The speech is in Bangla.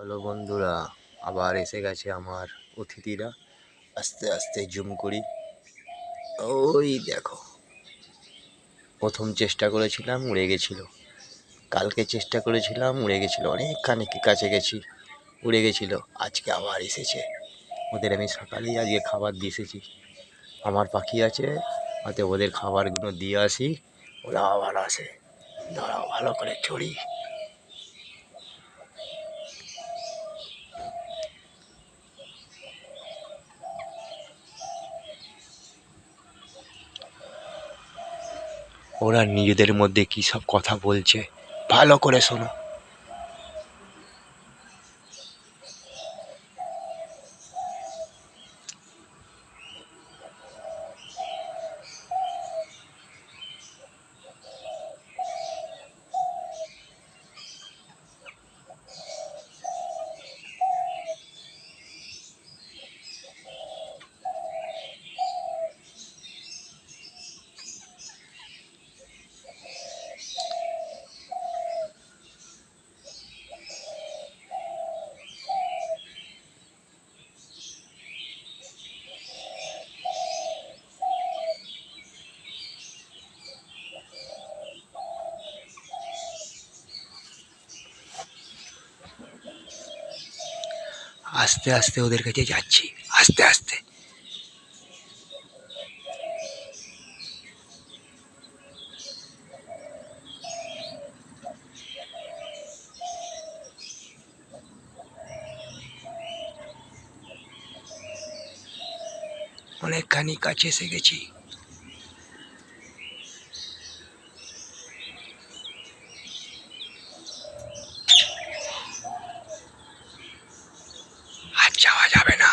হ্যালো বন্ধুরা, আবার এসে গেছে আমার অতিথিরা। আস্তে আস্তে জুম করি। ওই দেখো, প্রথম চেষ্টা করেছিলাম উড়ে গেছিল, কালকে চেষ্টা করেছিলাম উড়ে গেছিল, অনেকখানি কাছে গেছি, উড়ে গেছিল। আজকে আবার এসেছে। ওদের আমি সকালেই আজকে খাবার দিয়ে এসেছি। আমার পাখি আছে, হাতে ওদের খাবারগুলো দিয়ে আসি, ওরা আবার আসে। দাঁড়াও, ভালো করে ছড়ি। ওরা নিজেদের মধ্যে কী সব কথা বলছে, ভালো করে শোনো। আস্তে আস্তে ওদের কাছে যাচ্ছি, আস্তে আস্তে। অনেকখানি কাছে এসে গেছি। আর যাওয়া যাবে না।